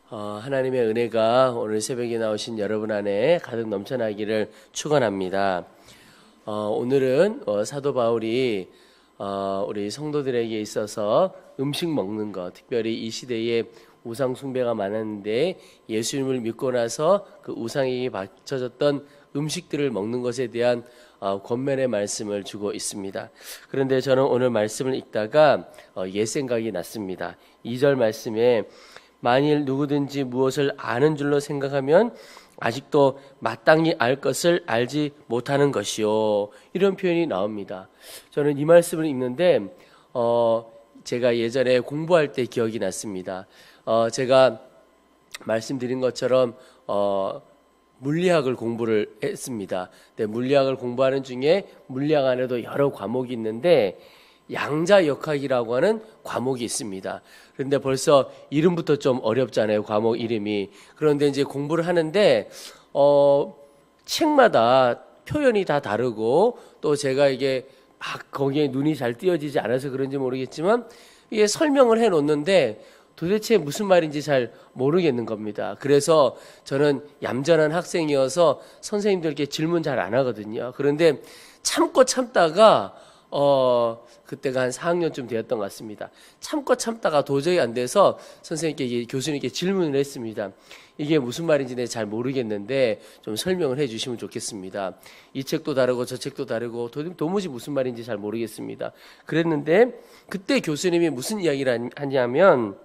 하나님의 은혜가 오늘 새벽에 나오신 여러분 안에 가득 넘쳐나기를 축원합니다. 오늘은 사도 바울이 우리 성도들에게 있어서 음식 먹는 것, 특별히 이 시대에 우상 숭배가 많았는데 예수님을 믿고 나서 그 우상에게 바쳐졌던 음식들을 먹는 것에 대한 권면의 말씀을 주고 있습니다. 그런데 저는 오늘 말씀을 읽다가 옛 생각이 났습니다. 2절 말씀에 만일 누구든지 무엇을 아는 줄로 생각하면 아직도 마땅히 알 것을 알지 못하는 것이요, 이런 표현이 나옵니다. 저는 이 말씀을 읽는데 제가 예전에 공부할 때 기억이 났습니다. 제가 말씀드린 것처럼 물리학을 공부를 했습니다. 근데 물리학을 공부하는 중에 물리학 안에도 여러 과목이 있는데 양자역학이라고 하는 과목이 있습니다. 그런데 벌써 이름부터 좀 어렵잖아요, 과목 이름이. 그런데 이제 공부를 하는데 책마다 표현이 다 다르고, 또 제가 이게 막 거기에 눈이 잘 띄어지지 않아서 그런지 모르겠지만 이게 설명을 해 놓는데 도대체 무슨 말인지 잘 모르겠는 겁니다. 그래서 저는 얌전한 학생이어서 선생님들께 질문 잘 안 하거든요. 그런데 참다가 그때가 한 4학년쯤 되었던 것 같습니다. 참다가 도저히 안 돼서 선생님께, 교수님께 질문을 했습니다. 이게 무슨 말인지 내가 잘 모르겠는데 좀 설명을 해 주시면 좋겠습니다. 이 책도 다르고 저 책도 다르고 도무지 무슨 말인지 잘 모르겠습니다. 그랬는데 그때 교수님이 무슨 이야기를 하냐면,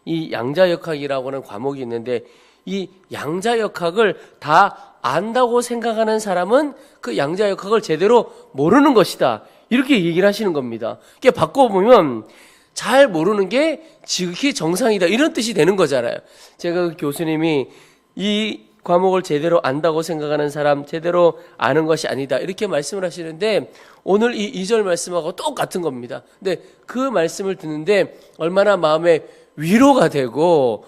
이 양자역학이라고 하는 과목이 있는데 이 양자역학을 다 안다고 생각하는 사람은 그 양자역학을 제대로 모르는 것이다, 이렇게 얘기를 하시는 겁니다. 이게 바꿔보면 잘 모르는 게 지극히 정상이다, 이런 뜻이 되는 거잖아요. 제가 그 교수님이 이 과목을 제대로 안다고 생각하는 사람, 제대로 아는 것이 아니다, 이렇게 말씀을 하시는데 오늘 이 2절 말씀하고 똑같은 겁니다. 근데 그 말씀을 듣는데 얼마나 마음에 위로가 되고,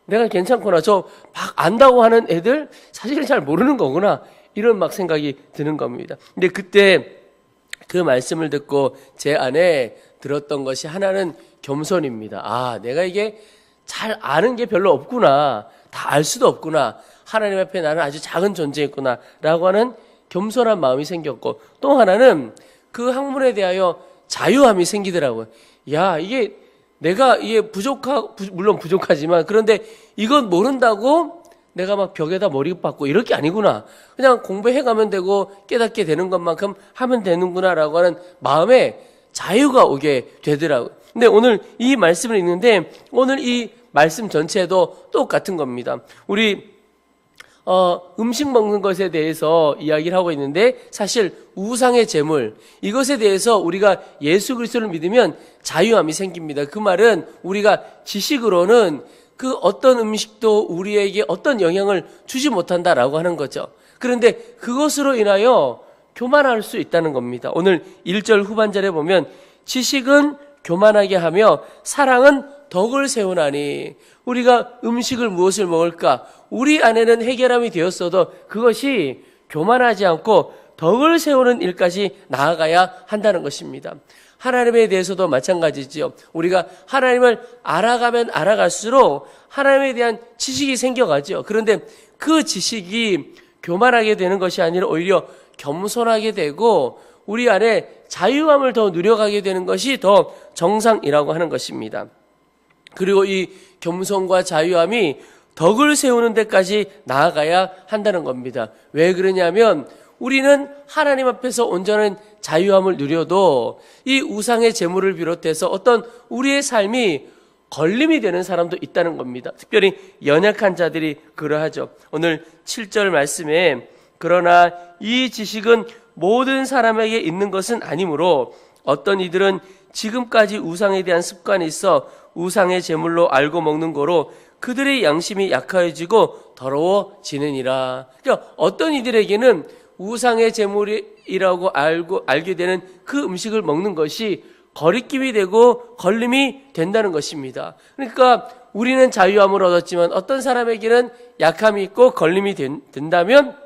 내가 괜찮구나, 저 막 안다고 하는 애들 사실은 잘 모르는 거구나, 이런 막 생각이 드는 겁니다. 근데 그때 그 말씀을 듣고 제 안에 들었던 것이 하나는 겸손입니다. 내가 이게 잘 아는 게 별로 없구나, 다 알 수도 없구나, 하나님 앞에 나는 아주 작은 존재였구나 라고 하는 겸손한 마음이 생겼고, 또 하나는 그 학문에 대하여 자유함이 생기더라고요. 이게 내가 물론 부족하지만, 그런데 이건 모른다고 내가 막 벽에다 머리 박고 이럴 게 아니구나, 그냥 공부해 가면 되고 깨닫게 되는 것만큼 하면 되는구나라고 하는 마음에 자유가 오게 되더라고요. 근데 오늘 이 말씀을 읽는데 오늘 이 말씀 전체도 똑같은 겁니다. 우리 음식 먹는 것에 대해서 이야기를 하고 있는데, 사실 우상의 제물, 이것에 대해서 우리가 예수 그리스도를 믿으면 자유함이 생깁니다. 그 말은 우리가 지식으로는 그 어떤 음식도 우리에게 어떤 영향을 주지 못한다라고 하는 거죠. 그런데 그것으로 인하여 교만할 수 있다는 겁니다. 오늘 1절 후반절에 보면 지식은 교만하게 하며 사랑은 덕을 세우나니, 우리가 음식을 무엇을 먹을까, 우리 안에는 해결함이 되었어도 그것이 교만하지 않고 덕을 세우는 일까지 나아가야 한다는 것입니다. 하나님에 대해서도 마찬가지지요. 우리가 하나님을 알아가면 알아갈수록 하나님에 대한 지식이 생겨가죠. 그런데 그 지식이 교만하게 되는 것이 아니라 오히려 겸손하게 되고 우리 안에 자유함을 더 누려가게 되는 것이 더 정상이라고 하는 것입니다. 그리고 이 겸손과 자유함이 덕을 세우는 데까지 나아가야 한다는 겁니다. 왜 그러냐면 우리는 하나님 앞에서 온전한 자유함을 누려도 이 우상의 재물을 비롯해서 어떤 우리의 삶이 걸림이 되는 사람도 있다는 겁니다. 특별히 연약한 자들이 그러하죠. 오늘 7절 말씀에 그러나 이 지식은 모든 사람에게 있는 것은 아니므로 어떤 이들은 지금까지 우상에 대한 습관이 있어 우상의 제물로 알고 먹는 거로 그들의 양심이 약해지고 더러워지느니라. 그러니까 어떤 이들에게는 우상의 제물이라고 알게 되는 그 음식을 먹는 것이 거리낌이 되고 걸림이 된다는 것입니다. 그러니까 우리는 자유함을 얻었지만 어떤 사람에게는 약함이 있고 걸림이 된다면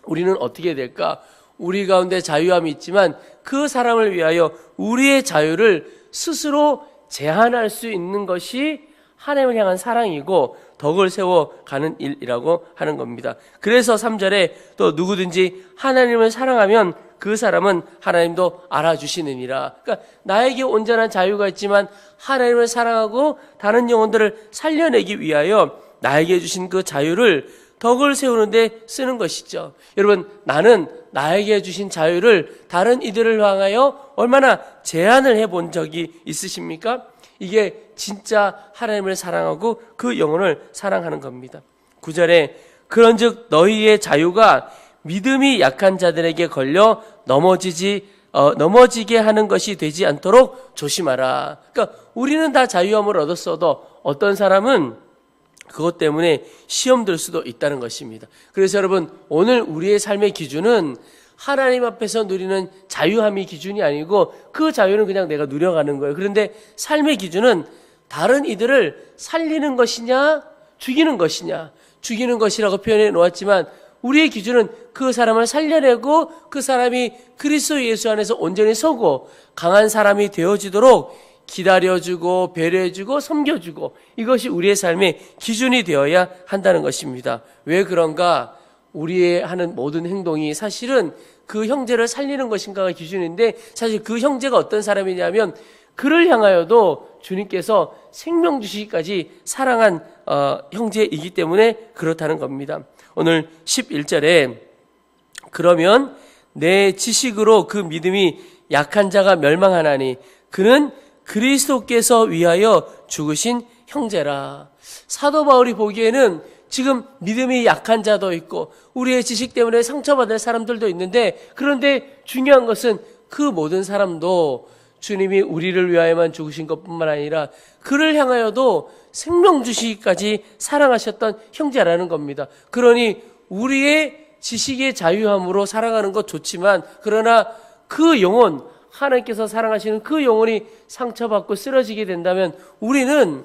우리는 어떻게 될까? 우리 가운데 자유함이 있지만 그 사람을 위하여 우리의 자유를 스스로 제한할 수 있는 것이 하나님을 향한 사랑이고 덕을 세워가는 일이라고 하는 겁니다. 그래서 3절에 또 누구든지 하나님을 사랑하면 그 사람은 하나님도 알아주시느니라. 그러니까 나에게 온전한 자유가 있지만 하나님을 사랑하고 다른 영혼들을 살려내기 위하여 나에게 주신 그 자유를 덕을 세우는데 쓰는 것이죠. 여러분, 나는 나에게 주신 자유를 다른 이들을 향하여 얼마나 제한을 해본 적이 있으십니까? 이게 진짜 하나님을 사랑하고 그 영혼을 사랑하는 겁니다. 9절에 그런즉 너희의 자유가 믿음이 약한 자들에게 걸려 넘어지게 하는 것이 되지 않도록 조심하라. 그러니까 우리는 다 자유함을 얻었어도 어떤 사람은 그것 때문에 시험 들 수도 있다는 것입니다. 그래서 여러분, 오늘 우리의 삶의 기준은 하나님 앞에서 누리는 자유함이 기준이 아니고 그 자유는 그냥 내가 누려가는 거예요. 그런데 삶의 기준은 다른 이들을 살리는 것이냐 죽이는 것이냐. 죽이는 것이라고 표현해 놓았지만 우리의 기준은 그 사람을 살려내고 그 사람이 그리스도 예수 안에서 온전히 서고 강한 사람이 되어지도록 기다려주고 배려해주고 섬겨주고, 이것이 우리의 삶의 기준이 되어야 한다는 것입니다. 왜 그런가? 우리의 하는 모든 행동이 사실은 그 형제를 살리는 것인가가 기준인데, 사실 그 형제가 어떤 사람이냐면 그를 향하여도 주님께서 생명 주시기까지 사랑한 형제이기 때문에 그렇다는 겁니다. 오늘 11절에 그러면 내 지식으로 그 믿음이 약한 자가 멸망하나니 그는 그리스도께서 위하여 죽으신 형제라. 사도 바울이 보기에는 지금 믿음이 약한 자도 있고 우리의 지식 때문에 상처받을 사람들도 있는데, 그런데 중요한 것은 그 모든 사람도 주님이 우리를 위하여만 죽으신 것뿐만 아니라 그를 향하여도 생명 주시기까지 사랑하셨던 형제라는 겁니다. 그러니 우리의 지식의 자유함으로 사랑하는 것 좋지만, 그러나 그 영혼, 하나님께서 사랑하시는 그 영혼이 상처받고 쓰러지게 된다면 우리는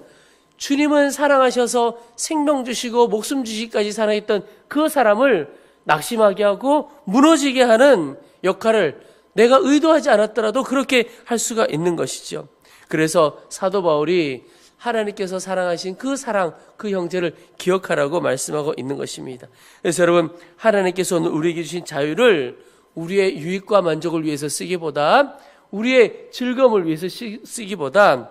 주님은 사랑하셔서 생명 주시고 목숨 주시기까지 사랑했던 그 사람을 낙심하게 하고 무너지게 하는 역할을 내가 의도하지 않았더라도 그렇게 할 수가 있는 것이죠. 그래서 사도 바울이 하나님께서 사랑하신 그 사랑, 그 형제를 기억하라고 말씀하고 있는 것입니다. 그래서 여러분, 하나님께서 오늘 우리에게 주신 자유를 우리의 유익과 만족을 위해서 쓰기보다, 우리의 즐거움을 위해서 쓰기보다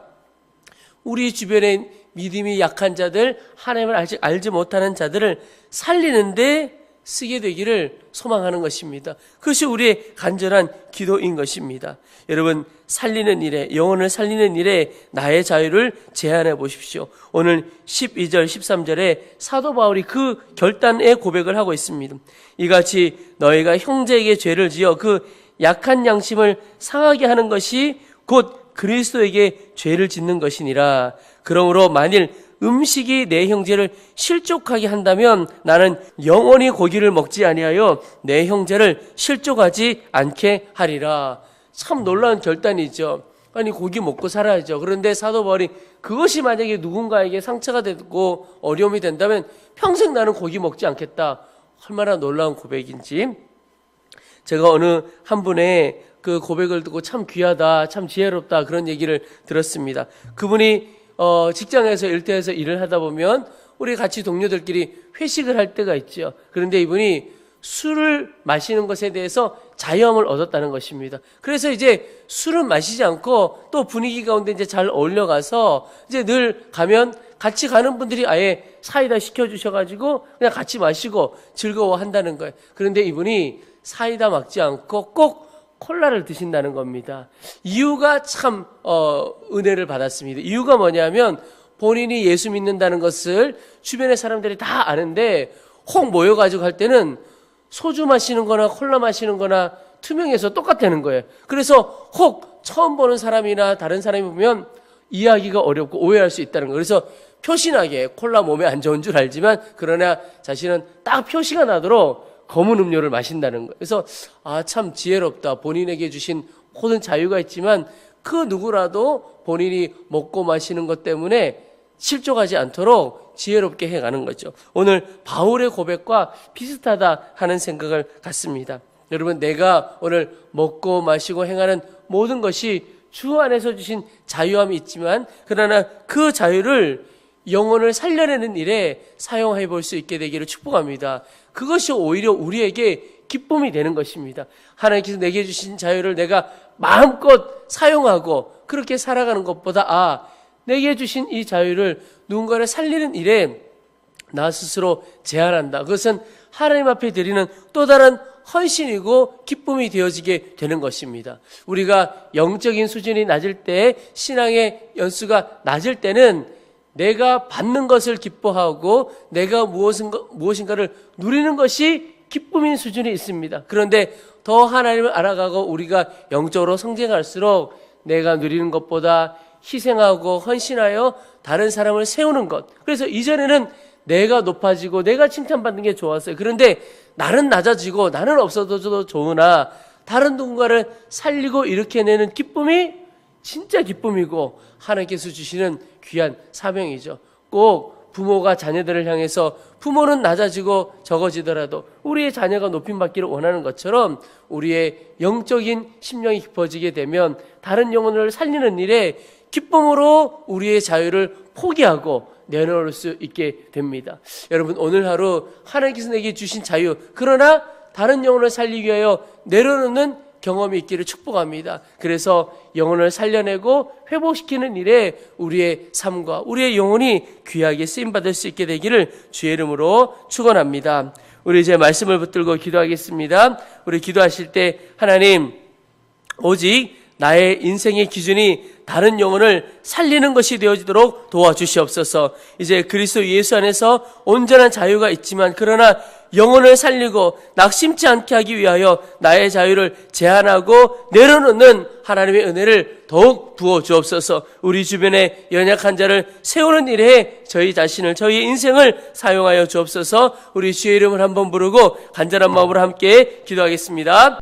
우리 주변에 믿음이 약한 자들, 하나님을 알지 못하는 자들을 살리는데 쓰게 되기를 소망하는 것입니다. 그것이 우리의 간절한 기도인 것입니다. 여러분, 살리는 일에, 영혼을 살리는 일에 나의 자유를 제한해 보십시오. 오늘 12절, 13절에 사도 바울이 그 결단의 고백을 하고 있습니다. 이같이 너희가 형제에게 죄를 지어 그 약한 양심을 상하게 하는 것이 곧 그리스도에게 죄를 짓는 것이니라. 그러므로 만일 음식이 내 형제를 실족하게 한다면 나는 영원히 고기를 먹지 아니하여 내 형제를 실족하지 않게 하리라. 참 놀라운 결단이죠. 아니, 고기 먹고 살아야죠. 그런데 사도 바울이 그것이 만약에 누군가에게 상처가 되고 어려움이 된다면 평생 나는 고기 먹지 않겠다. 얼마나 놀라운 고백인지. 제가 어느 한 분의 그 고백을 듣고 참 귀하다, 참 지혜롭다, 그런 얘기를 들었습니다. 그분이 직장에서 일터에서 일을 하다 보면 우리 같이 동료들끼리 회식을 할 때가 있죠. 그런데 이분이 술을 마시는 것에 대해서 자유함을 얻었다는 것입니다. 그래서 이제 술은 마시지 않고 또 분위기 가운데 이제 잘 어울려가서 이제 늘 가면 같이 가는 분들이 아예 사이다 시켜주셔가지고 그냥 같이 마시고 즐거워한다는 거예요. 그런데 이분이 사이다 먹지 않고 꼭 콜라를 드신다는 겁니다. 이유가 참 은혜를 받았습니다. 이유가 뭐냐면 본인이 예수 믿는다는 것을 주변의 사람들이 다 아는데 혹 모여가지고 할 때는 소주 마시는 거나 콜라 마시는 거나 투명해서 똑같다는 거예요. 그래서 혹 처음 보는 사람이나 다른 사람이 보면 이해하기가 어렵고 오해할 수 있다는 거예요. 그래서 표신하게 콜라 몸에 안 좋은 줄 알지만 그러나 자신은 딱 표시가 나도록 검은 음료를 마신다는 거예요. 그래서 참 지혜롭다. 본인에게 주신 모든 자유가 있지만 그 누구라도 본인이 먹고 마시는 것 때문에 실족하지 않도록 지혜롭게 해가는 거죠. 오늘 바울의 고백과 비슷하다 하는 생각을 갖습니다. 여러분, 내가 오늘 먹고 마시고 행하는 모든 것이 주 안에서 주신 자유함이 있지만 그러나 그 자유를 영혼을 살려내는 일에 사용해 볼 수 있게 되기를 축복합니다. 그것이 오히려 우리에게 기쁨이 되는 것입니다. 하나님께서 내게 주신 자유를 내가 마음껏 사용하고 그렇게 살아가는 것보다 내게 주신 이 자유를 누군가를 살리는 일에 나 스스로 제한한다. 그것은 하나님 앞에 드리는 또 다른 헌신이고 기쁨이 되어지게 되는 것입니다. 우리가 영적인 수준이 낮을 때, 신앙의 연수가 낮을 때는 내가 받는 것을 기뻐하고 내가 무엇인가를 누리는 것이 기쁨인 수준이 있습니다. 그런데 더 하나님을 알아가고 우리가 영적으로 성장할수록 내가 누리는 것보다 희생하고 헌신하여 다른 사람을 세우는 것. 그래서 이전에는 내가 높아지고 내가 칭찬받는 게 좋았어요. 그런데 나는 낮아지고 나는 없어져도 좋으나 다른 누군가를 살리고 일으켜내는 기쁨이 진짜 기쁨이고 하나님께서 주시는 귀한 사명이죠. 꼭 부모가 자녀들을 향해서 부모는 낮아지고 적어지더라도 우리의 자녀가 높임받기를 원하는 것처럼 우리의 영적인 심령이 깊어지게 되면 다른 영혼을 살리는 일에 기쁨으로 우리의 자유를 포기하고 내놓을 수 있게 됩니다. 여러분, 오늘 하루 하나님께서 내게 주신 자유, 그러나 다른 영혼을 살리기 위하여 내려놓는 경험이 있기를 축복합니다. 그래서 영혼을 살려내고 회복시키는 일에 우리의 삶과 우리의 영혼이 귀하게 쓰임받을 수 있게 되기를 주의 이름으로 축원합니다. 우리 이제 말씀을 붙들고 기도하겠습니다. 우리 기도하실 때 하나님, 오직 나의 인생의 기준이 다른 영혼을 살리는 것이 되어지도록 도와주시옵소서. 이제 그리스도 예수 안에서 온전한 자유가 있지만 그러나 영혼을 살리고 낙심치 않게 하기 위하여 나의 자유를 제한하고 내려놓는 하나님의 은혜를 더욱 부어주옵소서. 우리 주변에 연약한 자를 세우는 일에 저희 자신을, 저희의 인생을 사용하여 주옵소서. 우리 주의 이름을 한번 부르고 간절한 마음으로 함께 기도하겠습니다.